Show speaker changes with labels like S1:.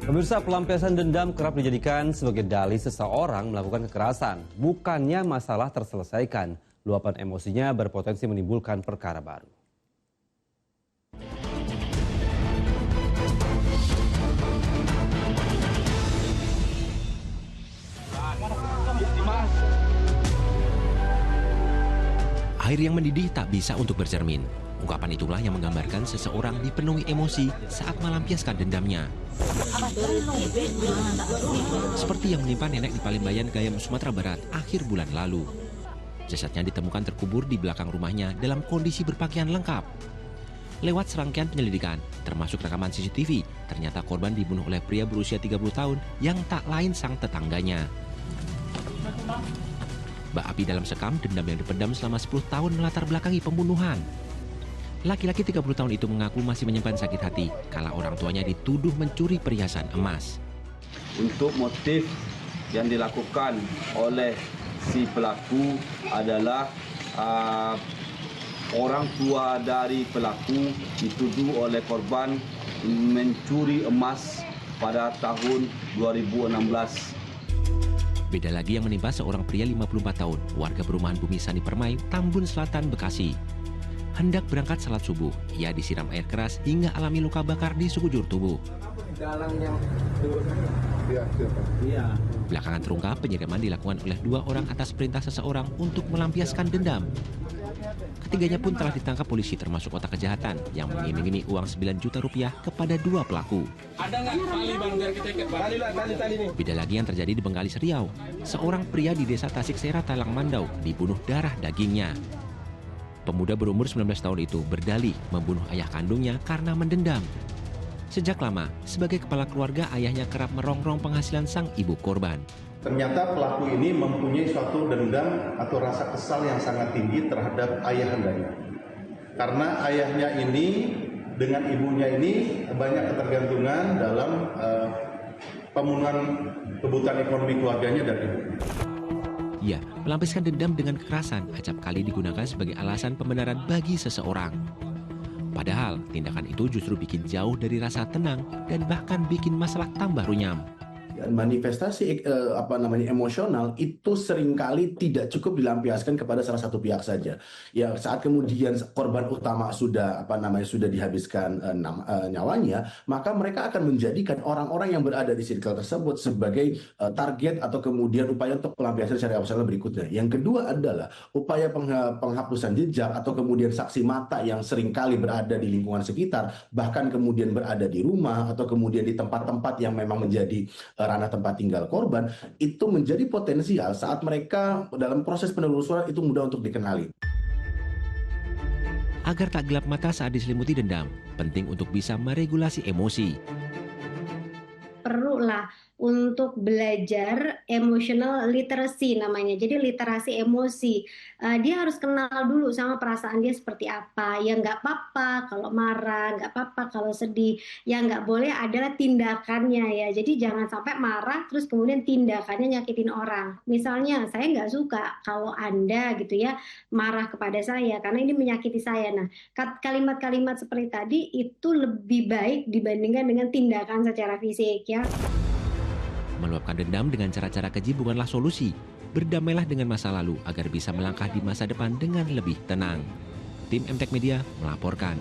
S1: Pemirsa, pelampiasan dendam kerap dijadikan sebagai dalih seseorang melakukan kekerasan. Bukannya masalah terselesaikan, luapan emosinya berpotensi menimbulkan perkara baru.
S2: Air yang mendidih tak bisa untuk bercermin. Ungkapan itulah yang menggambarkan seseorang dipenuhi emosi saat melampiaskan dendamnya. Seperti yang menimpa nenek di Palembayan, Gayam, Sumatera Barat akhir bulan lalu. Jasadnya ditemukan terkubur di belakang rumahnya dalam kondisi berpakaian lengkap. Lewat serangkaian penyelidikan, termasuk rekaman CCTV, ternyata korban dibunuh oleh pria berusia 30 tahun yang tak lain sang tetangganya. Bak api dalam sekam, dendam yang dipendam selama 10 tahun melatar belakangi pembunuhan. Laki-laki 30 tahun itu mengaku masih menyimpan sakit hati kala orang tuanya dituduh mencuri perhiasan emas.
S3: Untuk motif yang dilakukan oleh si pelaku adalah orang tua dari pelaku dituduh oleh korban mencuri emas pada tahun 2016.
S2: Beda lagi yang menimpa seorang pria 54 tahun, warga perumahan Bumi Sani Permai, Tambun Selatan, Bekasi. Hendak berangkat salat subuh, ia disiram air keras hingga alami luka bakar di sekujur tubuh. Belakangan terungkap penyiraman dilakukan oleh 2 orang atas perintah seseorang untuk melampiaskan dendam. Ketiganya pun telah ditangkap polisi termasuk otak kejahatan yang mengiming-imingi uang 9 juta rupiah kepada 2 pelaku.
S4: Ada nggak tali bang biar kita ikat bang? Tali.
S2: Beda lagi yang terjadi di Bengkalis, Riau. Seorang pria di desa Tasik Sera, Talang Mandau dibunuh darah dagingnya. Pemuda berumur 19 tahun itu berdalih membunuh ayah kandungnya karena mendendam. Sejak lama, sebagai kepala keluarga, ayahnya kerap merongrong penghasilan sang ibu korban.
S5: Ternyata pelaku ini mempunyai suatu dendam atau rasa kesal yang sangat tinggi terhadap ayahandanya. Karena ayahnya ini dengan ibunya ini banyak ketergantungan dalam pemenuhan kebutuhan ekonomi keluarganya dan ibunya.
S2: Ya, melampiaskan dendam dengan kekerasan acap kali digunakan sebagai alasan pembenaran bagi seseorang. Padahal, tindakan itu justru bikin jauh dari rasa tenang dan bahkan bikin masalah tambah runyam.
S6: Manifestasi emosional itu seringkali tidak cukup dilampiaskan kepada salah satu pihak saja. Ya, saat kemudian korban utama sudah dihabiskan nyawanya, maka mereka akan menjadikan orang-orang yang berada di circle tersebut sebagai target atau kemudian upaya untuk pelampiasan secara emosional berikutnya. Yang kedua adalah upaya penghapusan jejak atau kemudian saksi mata yang seringkali berada di lingkungan sekitar, bahkan kemudian berada di rumah atau kemudian di tempat-tempat yang memang menjadi ranah tempat tinggal korban, itu menjadi potensial saat mereka dalam proses penelusuran itu mudah untuk dikenali.
S2: Agar tak gelap mata saat diselimuti dendam, penting untuk bisa meregulasi emosi.
S7: Perlulah untuk belajar emotional literacy namanya. Jadi literasi emosi. Dia harus kenal dulu sama perasaan dia seperti apa. Ya nggak apa-apa kalau marah, nggak apa-apa kalau sedih. Yang nggak boleh adalah tindakannya ya. Jadi jangan sampai marah terus kemudian tindakannya nyakitin orang. Misalnya saya nggak suka kalau Anda gitu ya marah kepada saya karena ini menyakiti saya. Nah, kalimat-kalimat seperti tadi itu lebih baik dibandingkan dengan tindakan secara fisik ya.
S2: Meluapkan dendam dengan cara-cara keji bukanlah solusi. Berdamailah dengan masa lalu agar bisa melangkah di masa depan dengan lebih tenang. Tim MTech Media melaporkan.